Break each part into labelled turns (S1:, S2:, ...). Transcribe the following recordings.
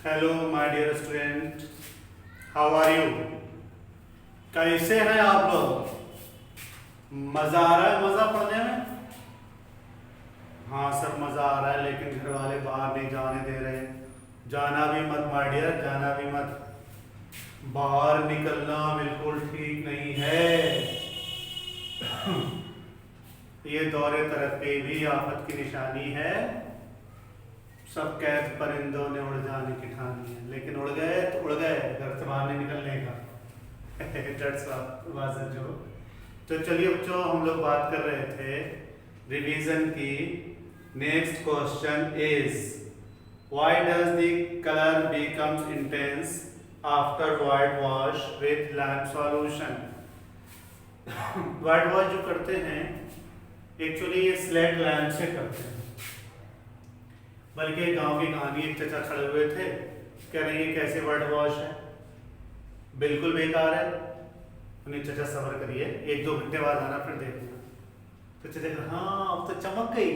S1: Hello my dear student, how are you? कैसे हैं आप लोग? मजा आ रहा है मजा पढ़ने में? हाँ सर, मजा आ रहा है, लेकिन घर वाले बाहर नहीं जाने दे रहे। जाना भी मत माय डियर, जाना भी मत। बाहर निकलना बिल्कुल ठीक नहीं है। ये दौरे तरक्की भी आफत की निशानी है। सब कैद परिंदों ने उड़ जाने की ठानी है, लेकिन उड़ गए तो उड़ गए, घर से बाहर नहीं निकलने का। That's all, was a joke। तो चलिए बच्चों, हम लोग बात कर रहे थे रिवीजन की। Next question is why does the colour becomes intense after white wash with lamp solution? White wash जो करते हैं एक्चुअली ये स्लेट लैम्प से करते हैं। बल्कि गांव की कहानी, एक चाचा खड़े हुए थे, कह रहे ये कैसे वाइट वॉश है, बिल्कुल बेकार है। उन्हें चाचा सबर करिए, 1-2 घंटे बाद आना फिर देखना। तो चाचा कहा हाँ अब तो चमक गई,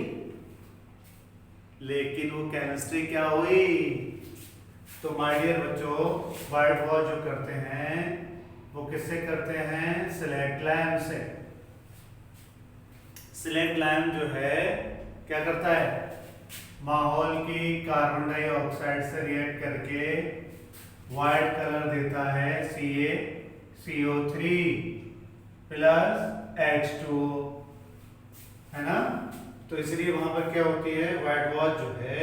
S1: लेकिन वो केमिस्ट्री क्या हुई? तो माय डियर बच्चों, वाइट वॉश जो करते हैं वो किससे करते हैं? सिलेक्ट लैम्प से। सिलेक्ट लैम्प जो है क्या करता है? माहौल की कार्बन डाइऑक्साइड से रिएक्ट करके व्हाइट कलर देता है CaCO3 प्लस H2O, है ना? तो इसलिए वहां पर क्या होती है, व्हाइट वॉश जो है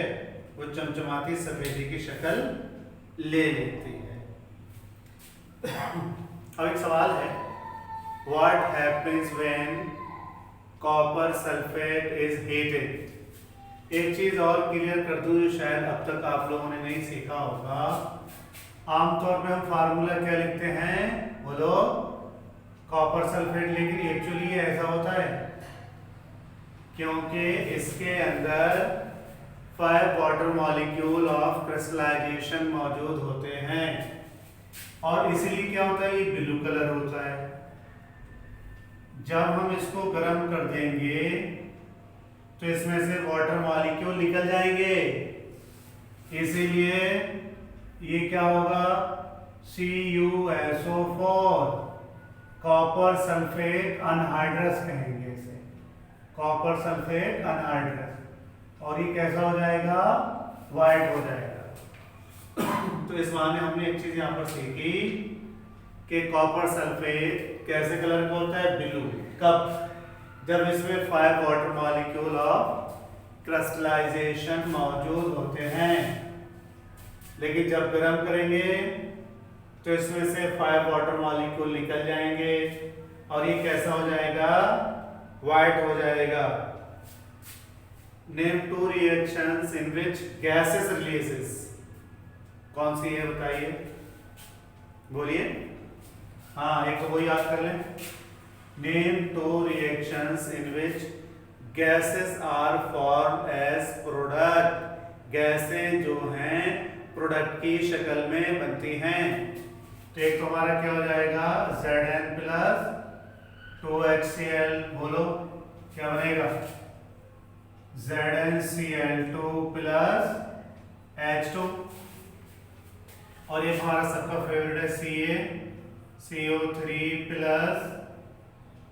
S1: वो चमचमाती सफेदी की शक्ल ले लेती है। अब एक सवाल है, what happens when copper sulphate is heated? एक चीज और क्लियर कर दूं जो शायद अब तक आप लोगों ने नहीं सीखा होगा। आमतौर पे हम फार्मूला क्या लिखते हैं, बोलो? कॉपर सल्फेट, लेकिन एक्चुअली ये ऐसा होता है क्योंकि इसके अंदर 5 वाटर मॉलिक्यूल ऑफ क्रिस्टलाइजेशन मौजूद होते हैं, और इसीलिए क्या होता है, ये ब्लू कलर होता है। जब हम इसको गर्म कर देंगे तो इसमें से वाटर मॉलिक्यूल निकल जाएंगे, इसीलिए ये क्या होगा, CuSO4, कॉपर सल्फेट अनहाइड्रस कहेंगे इसे, कॉपर सल्फेट अनहाइड्रस, और ये कैसा हो जाएगा, व्हाइट हो जाएगा। तो इस बहाने हमने एक चीज यहां पर सीखी कि कॉपर सल्फेट कैसे कलर का होता है, ब्लू। कब? जब इसमें 5 वाटर मॉलिक्यूल ऑफ क्रिस्टलाइजेशन मौजूद होते हैं, लेकिन जब गर्म करेंगे तो इसमें से 5 वाटर मॉलिक्यूल निकल जाएंगे और ये कैसा हो जाएगा, व्हाइट हो जाएगा। Name 2 reactions in which gases releases. कौन सी है बताइए, बोलिए। हाँ, एक तो वो याद कर लें। Name 2 reactions in which gases are formed as product। गैसें जो हैं प्रोडक्ट की शक्ल में बनती हैं। तो एक तो हमारा क्या हो जाएगा, Zn प्लस 2HCl, बोलो क्या बनेगा, ZnCl2 प्लस H2। और ये हमारा सबका फेवरेट है CaCO3 प्लस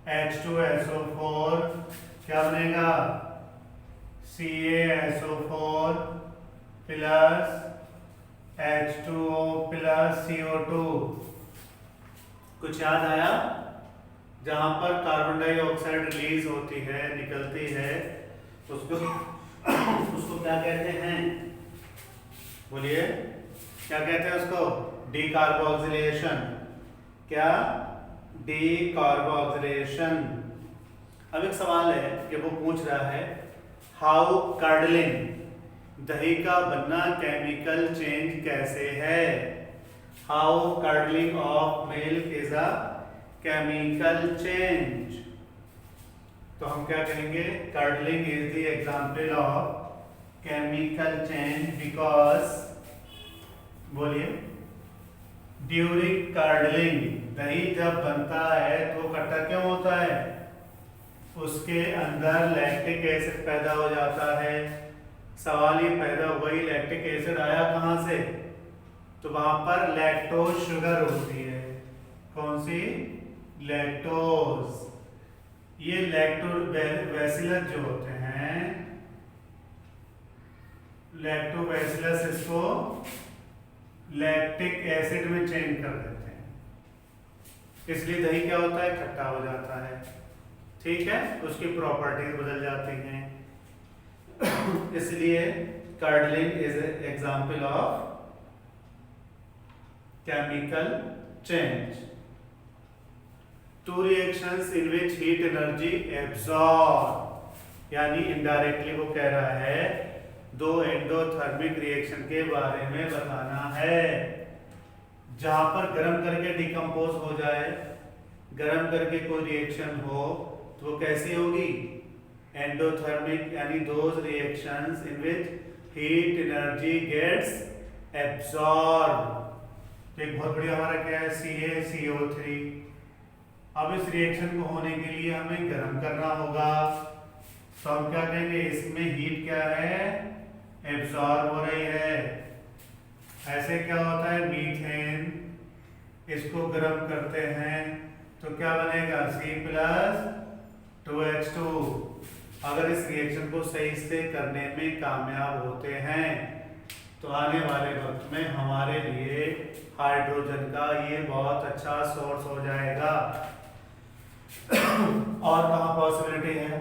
S1: H2SO4, क्या बनेगा, CaSO4 plus H2O plus CO2। कुछ याद आया? जहां पर कार्बन डाइऑक्साइड रिलीज होती है, निकलती है, उसको क्या कहते हैं, बोलिए क्या कहते हैं उसको? डीकार्बोक्सिलेशन। क्या? डीकार्बोक्सिलेशन। अब एक सवाल है कि वो पूछ रहा है, हाउ कर्डलिंग, दही का बनना केमिकल चेंज कैसे है? How curdling of milk is a chemical change. तो हम क्या कहेंगे, curdling is the example of chemical change because, बोलिए, ड्यूरिंग कर्डलिंग, दही जब बनता है तो खट्टा क्यों होता है? उसके अंदर लैक्टिक एसिड पैदा हो जाता है। सवाल ये पैदा हुआ, लैक्टिक एसिड आया कहां से? तो वहां पर लैक्टोज शुगर होती है। कौन सी? लैक्टोज। ये लैक्टोबैसिलस जो होते हैं, लैक्टोबैसिलस इसको लैक्टिक एसिड में चेंज कर देते हैं, इसलिए दही क्या होता है? खट्टा हो जाता है। ठीक है, उसकी प्रॉपर्टीज बदल जाती हैं। इसलिए curdling is example of chemical change. Two reactions in which heat energy absorb, यानी इनडायरेक्टली वो कह रहा है दो एंडोथर्मिक रिएक्शन के बारे में बताना है, जहां पर गर्म करके डिकम्पोज हो जाए, गर्म करके कोई रिएक्शन हो तो वो कैसी होगी? एंडोथर्मिक, यानी those reactions in which heat energy gets absorb. तो एक बहुत बढ़िया हमारा क्या है? CaCO3। अब इस रिएक्शन को होने के लिए हमें गर्म करना होगा, तो हम क्या कहेंगे? इसमें हीट क्या है? एब्सॉर्ब हो रही है। ऐसे क्या होता है? मीथेन, इसको गर्म करते हैं तो क्या बनेगा? C+2H2। अगर इस रिएक्शन को सही से करने में कामयाब होते हैं तो आने वाले वक्त में हमारे लिए हाइड्रोजन का ये बहुत अच्छा सोर्स हो जाएगा। और कहाँ पॉसिबिलिटी है?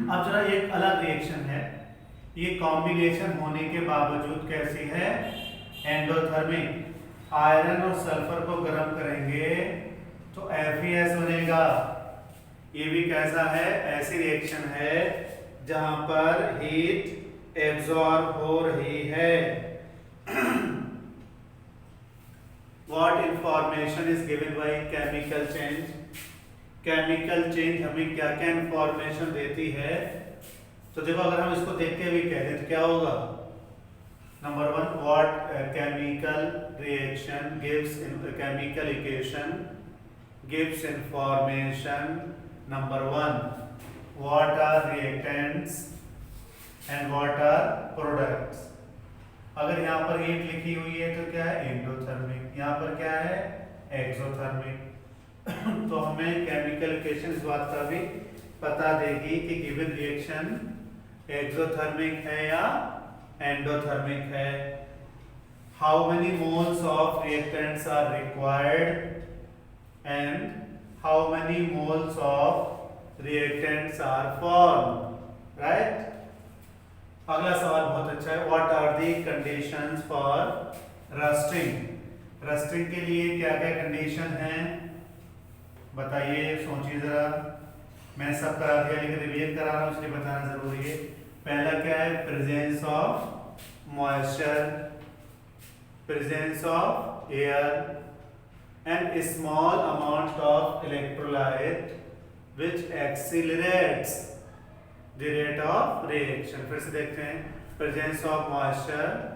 S1: अब जरा एक अलग रिएक्शन है, ये कॉम्बिनेशन होने के बावजूद कैसी है? एंडोथर्मिक। आयरन और सल्फर को गर्म करेंगे तो FeS बनेगा। ये भी कैसा है? ऐसी रिएक्शन है जहां पर हीट एब्सॉर्ब हो रही है। What information is given by chemical change? Chemical change हमें क्या क्या इंफॉर्मेशन देती है? तो देखो, अगर हम इसको देख के भी कह दें तो क्या होगा? Number 1, what chemical reaction gives chemical equation gives information. Number 1, what are reactants and what are products. अगर यहाँ पर हीट लिखी हुई है तो क्या है? एंडोथर्मिक। यहाँ पर क्या है? एक्सोथर्मिक। तो हमें केमिकल इक्वेशन इस बात का भी पता देगी कि गिवन रिएक्शन एक्सोथर्मिक है या एंडोथर्मिक है। How many moles of reactants are required and how many moles of reactants are formed, right. अगला सवाल बहुत अच्छा है, what are the conditions for rusting. Rusting के लिए क्या क्या कंडीशन हैं बताइए, सोचिए जरा। मैंने सब करा दिया लेकिन रिवीजन करा रहा हूं इसलिए बताना जरूरी है। पहला क्या है? Presence of moisture, presence of air and small amount of electrolyte which accelerates the rate of reaction. फिर से देखते हैं, प्रेजेंस ऑफ मॉइस्चर,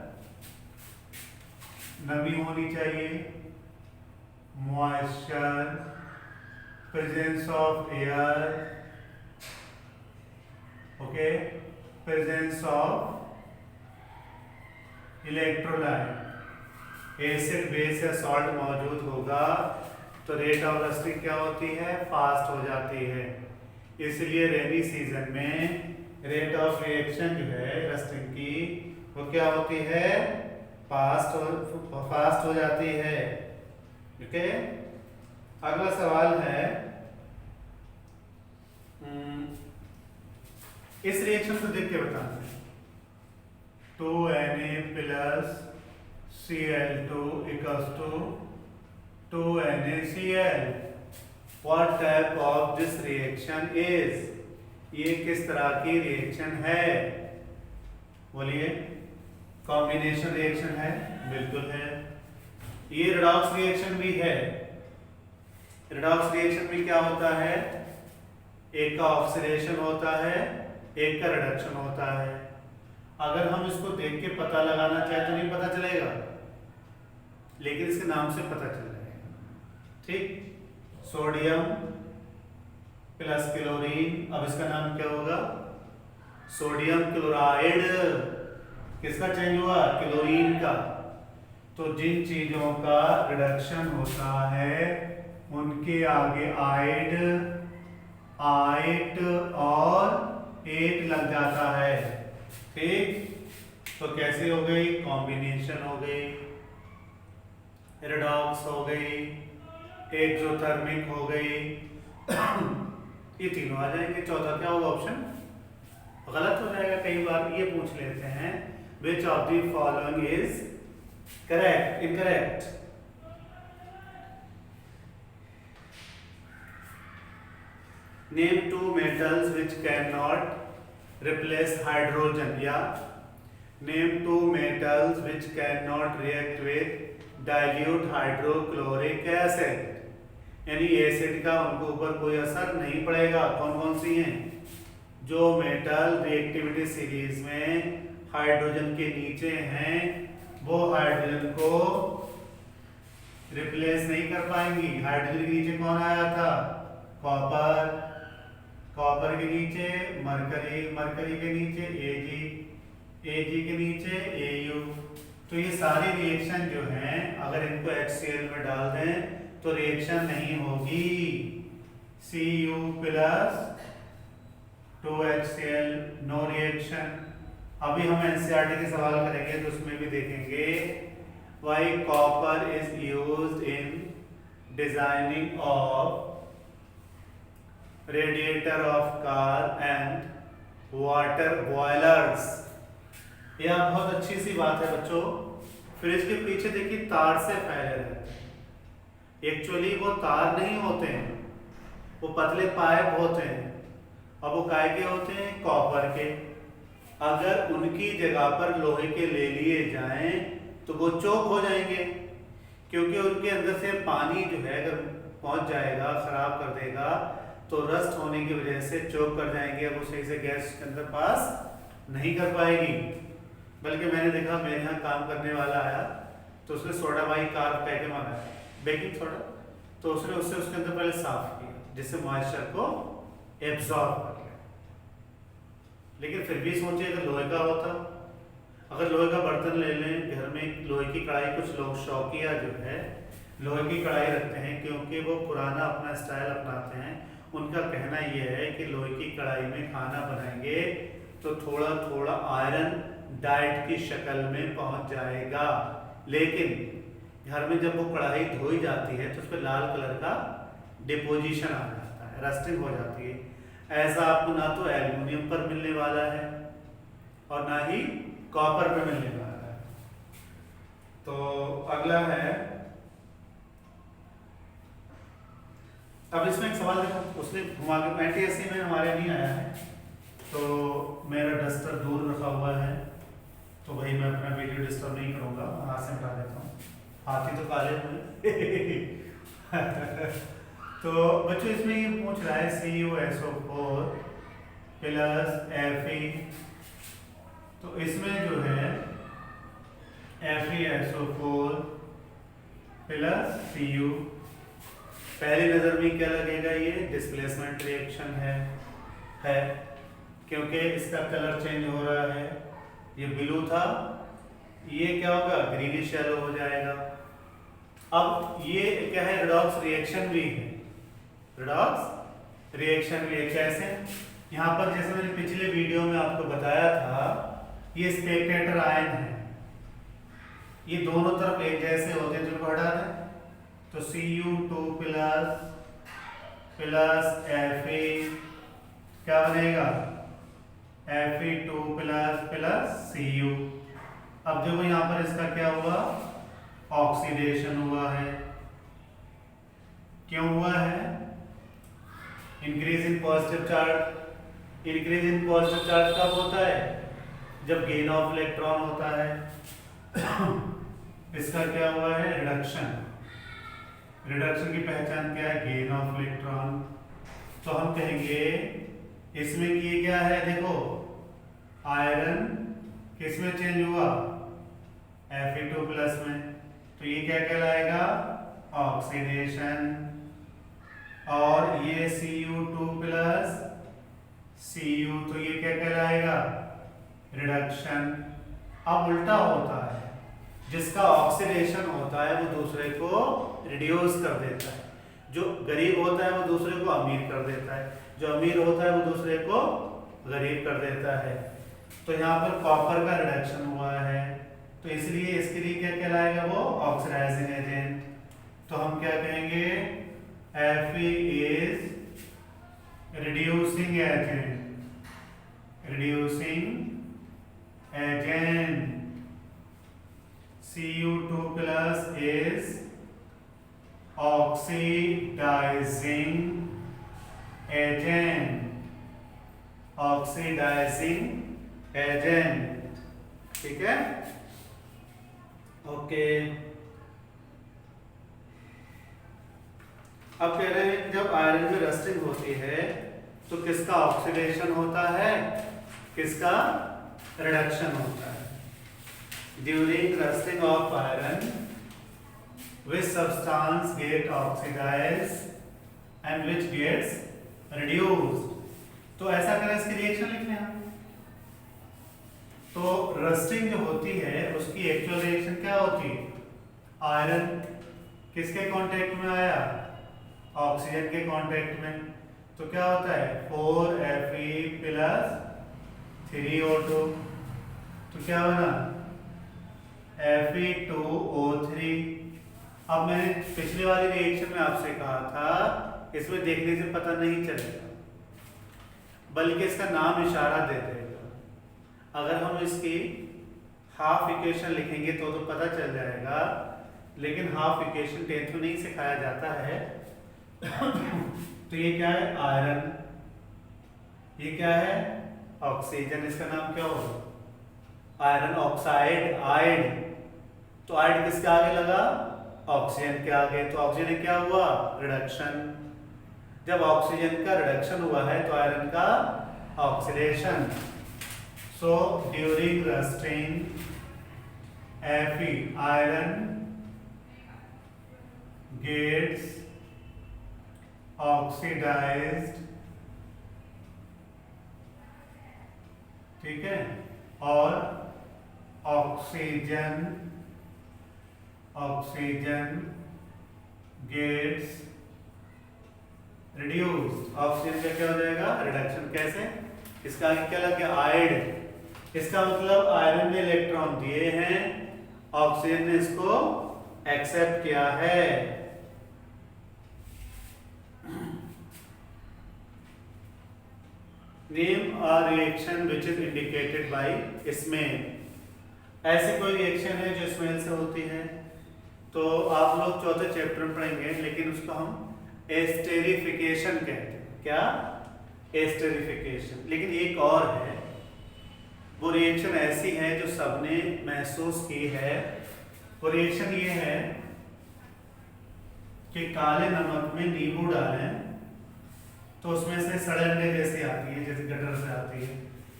S1: नमी होनी चाहिए, moisture, presence of air, okay, presence of electrolyte. Acid, base या सॉल्ट मौजूद होगा तो रेट ऑफ रस्टिंग क्या होती है? फास्ट हो जाती है। इसलिए रेनी सीजन में रेट ऑफ रिएक्शन जो है रस्टिंग की वो क्या होती है? फास्ट हो जाती है। ओके, अगला सवाल है, इस रिएक्शन को देख के बताना है। 2Na plus Cl2 equals to 2NaCl. What type of this reaction is? ये किस तरह की रिएक्शन है? बोलिए। कॉम्बिनेशन रिएक्शन है? बिल्कुल है। ये रिडॉक्स रिएक्शन भी है। रिडॉक्स रिएक्शन में क्या होता है? एक का ऑक्सीडेशन होता है, एक का रिडक्शन होता है। अगर हम इसको देख के पता लगाना चाहे तो नहीं पता चलेगा, लेकिन इसके नाम से पता चल जाएगा। ठीक, सोडियम प्लस क्लोरीन, अब इसका नाम क्या होगा? Sodium chloride. किसका चेंज हुआ? क्लोरीन का। तो जिन चीजों का रिडक्शन होता है उनके आगे आइड आइट और एट लग जाता है। ठीक, तो कैसे हो गई? कॉम्बिनेशन हो गई, रेडॉक्स हो गई, एक्सोथर्मिक हो गई। ये तीनों आ जाएंगे। चौथा क्या होगा? ऑप्शन गलत हो जाएगा। कई बार ये पूछ लेते हैं which of the following is correct, incorrect. Name two metals which can not replace hydrogen, या name two metals which can not react with dilute hydrochloric acid. यानी एसिड का उनके ऊपर कोई असर नहीं पड़ेगा। कौन कौन सी हैं? जो मेटल रिएक्टिविटी सीरीज में हाइड्रोजन के नीचे हैं वो हाइड्रोजन को रिप्लेस नहीं कर पाएंगी। हाइड्रोजन के नीचे कौन आया था? कॉपर, कॉपर के नीचे मरकरी, मरकरी के नीचे एजी, एजी के नीचे एयू। तो ये सारी रिएक्शन जो हैं अगर इनको HCl में डाल दें तो रिएक्शन नहीं होगी। Cu plus 2HCl, no reaction. अभी हम NCERT के सवाल करेंगे तो उसमें भी देखेंगे why copper is used in designing of radiator of car and water boilers. यह बहुत अच्छी सी बात है बच्चों। फ्रिज के पीछे देखिए तार से फैले रहते हैं। एक्चुअली वो तार नहीं होते हैं, वो पतले पाइप होते हैं। अब वो काय के होते हैं? कॉपर के। अगर उनकी जगह पर लोहे के ले लिए जाएं तो वो चोक हो जाएंगे, क्योंकि उनके अंदर से पानी जो है अगर पहुंच जाएगा खराब कर देगा तो रस्ट होने की वजह से चोक कर जाएंगे। अब वो सही से गैस के अंदर पास नहीं कर पाएगी। बल्कि मैंने देखा मेरे यहाँ काम करने वाला आया तो उसने सोडा बाई कार्ब कह के मंगाया, बेकिंग सोडा। तो उसने उससे उसके अंदर पहले साफ किया जिससे मॉइस्चर को एब्जॉर्ब कर लिया। लेकिन फिर भी सोचे अगर लोहे का होता, अगर लोहे का बर्तन ले लें घर में, लोहे की कढ़ाई, कुछ लोग शौकिया जो है लोहे की कढ़ाई रखते हैं क्योंकि वो पुराना अपना स्टाइल अपनाते हैं। उनका कहना यह है कि लोहे की कढ़ाई में खाना बनाएंगे तो थोड़ा थोड़ा आयरन डाइट की शक्ल में पहुंच जाएगा। लेकिन घर में जब वो कढ़ाई धोई जाती है तो उस पर लाल कलर का डिपोजिशन आ जाता है, रस्टिंग हो जाती है। ऐसा आपको ना तो एल्युमिनियम पर मिलने वाला है और ना ही कॉपर पर मिलने वाला है। तो अगला है, अब इसमें एक सवाल देखो, उसने घुमा के एनटीएससी में हमारे नहीं आया है तो मेरा डस्टर दूर रखा हुआ है तो भाई मैं अपना वीडियो डिस्टर्ब नहीं करूंगा, हाथ से हटा देता हूँ। हाथी तो काले हुए। तो बच्चों इसमें ये पूछ रहा है CuSO4 प्लस Fe। तो इसमें जो है FeSO4 प्लस Cu, पहली नजर में क्या लगेगा? ये डिस्प्लेसमेंट रिएक्शन है क्योंकि इसका कलर चेंज हो रहा है। ये ब्लू था, ये क्या होगा? ग्रीनिश येलो हो जाएगा। अब ये क्या है? रिडॉक्स रिएक्शन भी है। रिडॉक्स रिएक्शन भी है। कैसे? यहाँ पर जैसे मैंने पिछले वीडियो में आपको बताया था, ये स्पेक्टेटर आयन है, ये दोनों तरफ एक जैसे होते हैं, जिनको हटा दें तो Cu2 प्लस Fe क्या बनेगा? Fe2 plus Cu। अब देखो यहाँ पर इसका क्या हुआ? ऑक्सीडेशन हुआ है। क्यों हुआ है? Increase in positive charge. Increase in positive charge कब होता है? जब गेन ऑफ इलेक्ट्रॉन होता है। इसका क्या हुआ है? रिडक्शन। रिडक्शन की पहचान क्या है? Gain of electron. तो हम कहेंगे इसमें ये क्या है? देखो आयरन किसमें चेंज हुआ? Fe2 प्लस में। तो ये क्या कहलाएगा? ऑक्सीडेशन। और ये Cu2 प्लस Cu, तो ये क्या कहलाएगा? रिडक्शन। अब उल्टा होता है, जिसका ऑक्सीडेशन होता है वो दूसरे को रिड्यूस कर देता है। जो गरीब होता है वो दूसरे को अमीर कर देता है, जो अमीर होता है वो दूसरे को गरीब कर देता है। तो यहाँ पर कॉपर का रिडक्शन हुआ है, तो इसलिए इसके लिए क्या कहलाएगा वो ऑक्सीडाइजिंग एजेंट। तो हम क्या कहेंगे, Fe is reducing agent, reducing agent. Cu2 plus is oxidizing agent, oxidizing agent, ठीक है, ओके। अब कह रहे हैं जब आयरन में रस्टिंग होती है तो किसका ऑक्सीडेशन होता है, किसका रिडक्शन होता है। During rusting of iron, which substance get oxidized and which gets reduced? तो ऐसा करें, इसकी रिएक्शन लिखने हैं। तो रस्टिंग जो होती है उसकी एक्चुअल रिएक्शन क्या होती है, आयरन किसके कांटेक्ट में आया, ऑक्सीजन के कांटेक्ट में, तो क्या होता है 4Fe प्लस 3O2, तो क्या बना Fe2O3। अब मैंने पिछली वाली रिएक्शन में आपसे कहा था इसमें देखने से पता नहीं चलेगा, बल्कि इसका नाम इशारा दे देगा। अगर हम इसकी हाफ इक्वेशन लिखेंगे तो पता चल जाएगा, लेकिन हाफ इक्वेशन 10th में नहीं सिखाया जाता है। तो ये क्या है आयरन, ये क्या है ऑक्सीजन, इसका नाम क्या होगा आयरन ऑक्साइड, आइड। तो आइड किसके आगे लगा, ऑक्सीजन के आगे, तो ऑक्सीजन क्या हुआ रिडक्शन। जब ऑक्सीजन का रिडक्शन हुआ है तो आयरन का oxidation. So during rusting Fe iron gets oxidized, ठीक है, और ऑक्सीजन गेट्स रिड्यूस्ड। ऑक्सीजन का क्या हो जाएगा रिडक्शन। कैसे, इसका आगे क्या लग गया आइड, इसका मतलब आयरन ने इलेक्ट्रॉन दिए हैं, ऑक्सीजन ने इसको एक्सेप्ट किया है। Name a reaction which is indicated by smell. ऐसी कोई रिएक्शन है जो स्मेल से होती है, तो आप लोग चौथे चैप्टर में पढ़ेंगे, लेकिन उसको हम एस्टेरिफिकेशन कहते हैं। क्या, एस्टेरिफिकेशन। लेकिन एक और है, वो रिएक्शन ऐसी है जो सबने महसूस की है। वो रिएक्शन ये है कि काले नमक में नींबू डालें तो उसमें से सड़ने जैसी आती है, जैसे गटर से आती है,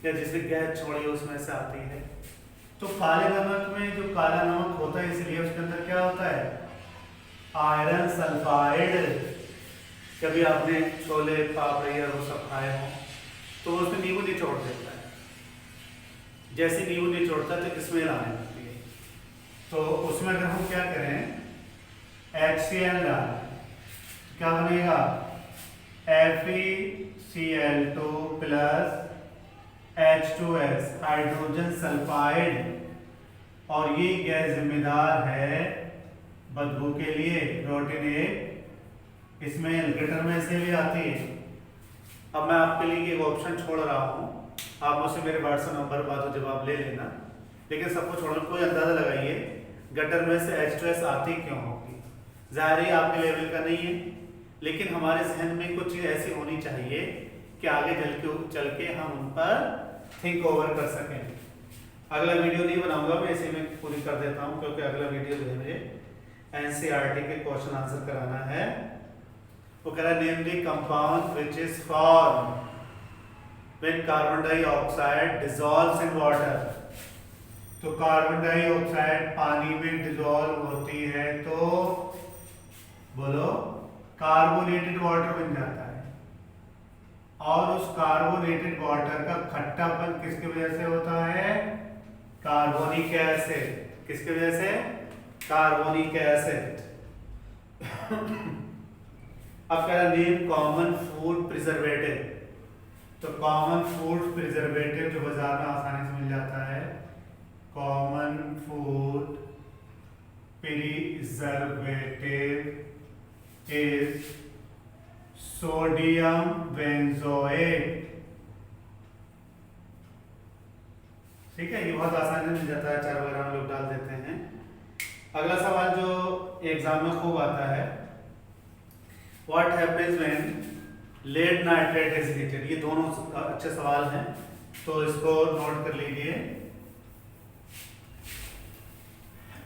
S1: या जैसे गैस छोड़ी उसमें से आती है। तो काले नमक में जो काला नमक होता है, इसलिए उसके अंदर क्या होता है आयरन सल्फाइड। कभी आपने छोले पापड़ी और वो सब खाए हो तो वो उसमें नींबू निचोड़ देता है, जैसे नींबू निचोड़ता है तो स्मेल आने लगती है। तो उसमें अगर हम क्या करें HCl डालें, क्या बनेगा FeCl2 plus H2S hydrogen sulphide. और ये गैस जिम्मेदार है बदबू के लिए, रोटिनेट स्मेल, गटर में से भी आती है। अब मैं आपके लिए एक ऑप्शन छोड़ रहा हूँ, आप मुझसे मेरे व्हाट्सएप नंबर बात हो जवाब ले लेना, लेकिन सबको छोड़ना, कोई अंदाजा लगाइए गटर में से H2S आती क्यों होगी। ज़ाहिर है आपके लेवल का नहीं है, लेकिन हमारे जहन में कुछ चीज़ ऐसी होनी चाहिए कि आगे चल के हम उन पर थिंक ओवर कर सकें। अगला वीडियो नहीं बनाऊंगा मैं, इसे मैं पूरी कर देता हूं, क्योंकि अगला वीडियो जो है मुझे NCERT के क्वेश्चन आंसर कराना है। वो कह रहा है name the compound which is form when carbon dioxide dissolves in water. तो कार्बन डाइऑक्साइड पानी में डिसॉल्व होती है तो बोलो कार्बोनेटेड वाटर बन जाता है, और उस कार्बोनेटेड वाटर का खट्टापन किसकी वजह से होता है कार्बोनिक एसिड। किसकी वजह से? Carbonic acid. अब कह रहा नेम कॉमन फूड प्रिजर्वेटिव। तो कॉमन फूड प्रिजर्वेटिव जो बाजार में आसानी से मिल जाता है, common food preservative is sodium benzoate. ठीक है, ये बहुत आसानी से मिल जाता है, 4 वगैरह हम लोग डाल देते हैं। अगला सवाल जो एग्जाम में खूब आता है, what happens when lead nitrate is heated. ये दोनों अच्छे सवाल हैं, तो इसको नोट कर लीजिए।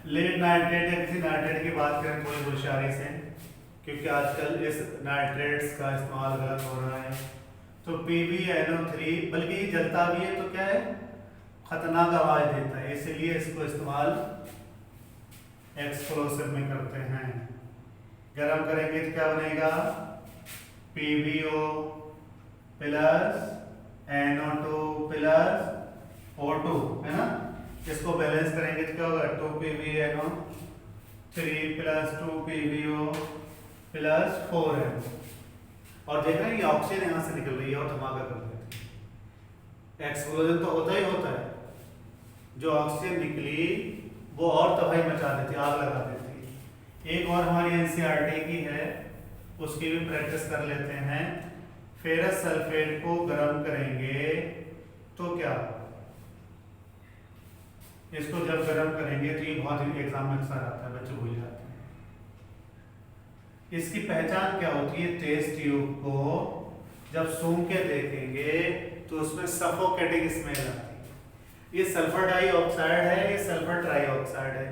S1: लेड नाइट्रेट या किसी नाइट्रेट की बात करें थोड़ी होशियारी से, क्योंकि आजकल इस नाइट्रेट्स का इस्तेमाल गलत हो रहा है। तो PbNO3, बल्कि ये जलता भी है तो क्या है, खतरनाक आवाज देता है, इसलिए इसको इस्तेमाल एक्सप्लोसिव में करते हैं। गरम करेंगे तो क्या बनेगा, PbO plus NO2 plus O2, है ना। इसको बैलेंस करेंगे तो क्या होगा, 2PbNO3 plus 2PbO plus 4NO। और देख रहे हैं ये ऑक्सीजन यहाँ से निकल रही है और धमाका कर देती है। एक्सप्लोजन तो होता ही होता है, जो ऑक्सीजन निकली वो और तबाही मचा देती, आग लगा देती। एक और हमारी NCERT की है, उसकी भी प्रैक्टिस कर लेते हैं। फेरस सल्फेट को गर्म करेंगे तो क्या, इसको जब गर्म करेंगे तो ये बहुत ही एग्जाम में अक्सर आता है, बच्चे भूल जाते हैं। इसकी पहचान क्या होती है, टेस्ट ट्यूब को जब सूंघ के देखेंगे तो उसमें सफोकेटिंग स्मेल आती है। ये सल्फर डाइऑक्साइड है, ये सल्फर ट्राइऑक्साइड है।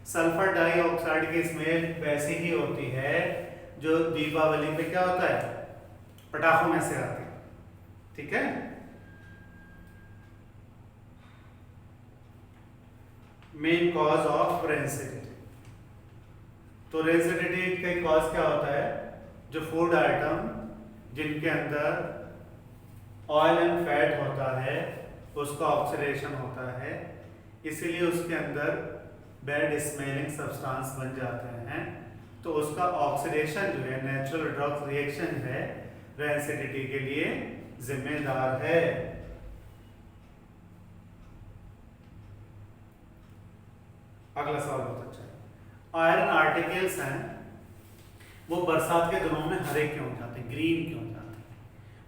S1: सल्फर डाइऑक्साइड की स्मेल वैसी ही होती है जो दीपावली पे क्या होता है, पटाखों में से आती है। ठीक है, मेन कॉज ऑफ रेंसिडिटी। तो रेंसिडिटी का कॉज क्या होता है, जो फूड आइटम जिनके अंदर ऑयल एंड फैट होता है उसका ऑक्सीडेशन होता है, इसीलिए उसके अंदर बैड स्मेलिंग सब्सटेंस बन जाते हैं। तो उसका ऑक्सीडेशन जो है, नेचुरल रिडॉक्स रिएक्शन है, रेंसिडिटी के लिए जिम्मेदार है। अगला सवाल बहुत अच्छा है। आयरन आर्टिकल्स हैं, वो बरसात के दिनों में हरे क्यों हो जाते हैं, ग्रीन क्यों हो जाते हैं,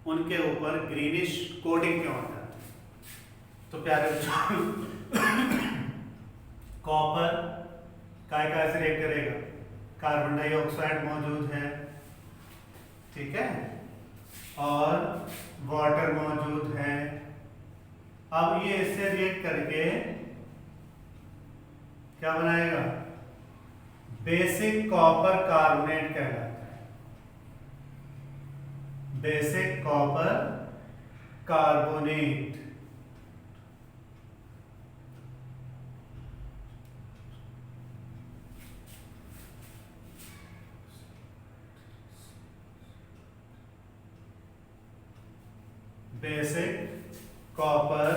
S1: उनके ऊपर ग्रीनिश कोटिंग क्यों हो जाती है? तो प्यारे कॉपर काय से रिएक्ट करेगा, कार्बन डाइऑक्साइड मौजूद है, ठीक है, और वाटर मौजूद है। अब ये इससे रिएक्ट करके क्या बनाएगा, बेसिक कॉपर कार्बोनेट कहलाता है। Basic copper carbonate. Basic copper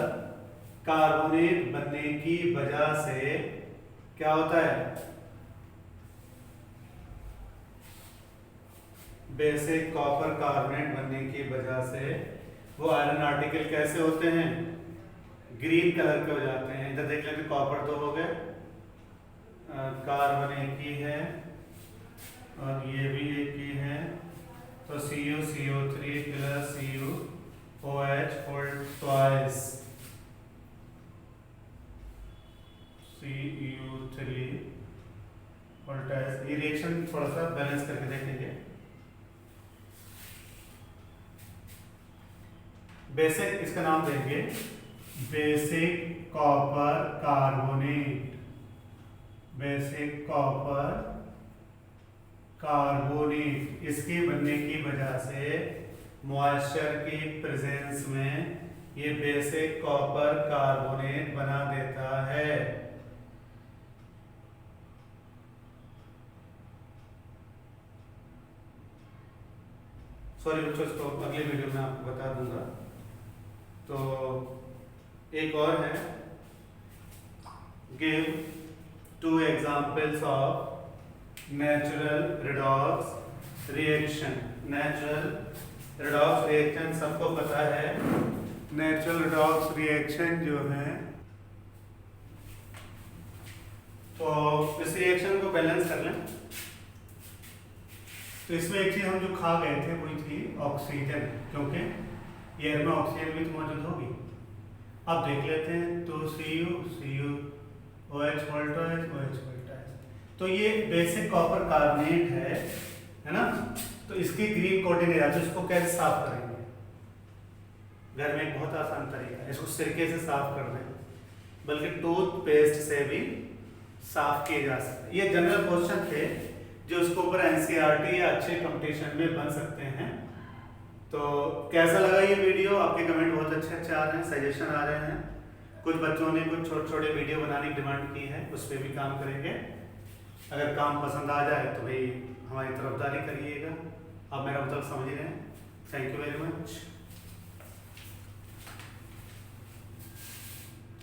S1: carbonate बनने की वजह से क्या होता है, बेसिक कॉपर कार्बोनेट बनने की वजह से वो आयरन आर्टिकल कैसे होते हैं, ग्रीन कलर के हो जाते हैं। इधर देख लेते, कॉपर तो हो गए, कार्बन एक ही है और ये भी एक ही है, तो CuCO3 plus CuOH whole twice Cu3 whole twice. ये रिएक्शन थोड़ा सा बैलेंस करके देखेंगे। बेसिक, इसका नाम देंगे basic copper carbonate. Basic copper carbonate, इसके बनने की वजह से मॉइस्चर की प्रेजेंस में ये बेसिक कॉपर कार्बोनेट बना देता है। सॉरी बच्चों, इसको अगले वीडियो में आपको बता दूंगा। तो एक और है, give 2 examples of natural redox reaction. Natural redox reaction सबको पता है। नेचुरल रेडॉक्स रिएक्शन जो है, तो इस रिएक्शन को बैलेंस कर लें। तो इसमें एक चीज हम जो खा गए थे वही थी ऑक्सीजन, क्योंकि एयर में ऑक्सीजन भी तो मौजूद होगी। अब देख लेते हैं, तो Cu OH voltage OH voltage. तो ये बेसिक कॉपर कार्बोनेट है ना। तो इसकी ग्रीन कोटिंग है, तो इसको कैसे साफ करेंगे? घर में एक बहुत आसान तरीका है, इसको सिरके से साफ कर दें, बल्कि टूथपेस्ट से भी साफ किए जा सकते हैं। ये जनरल क्वेश्चन थे जो उसके ऊपर एनसीईआरटी या अच्छे कंपटीशन में बन सकते हैं। तो कैसा लगा ये वीडियो? आपके कमेंट बहुत अच्छे आ रहे हैं, सजेशन आ रहे हैं। कुछ बच्चों ने कुछ छोटे छोटे वीडियो बनाने की डिमांड की है, उस पर भी काम करेंगे। अगर काम पसंद आ जाए तो भाई हमारी तरफदारी करिएगा। आप मेरा मतलब समझ रहे हैं। Thank you very much.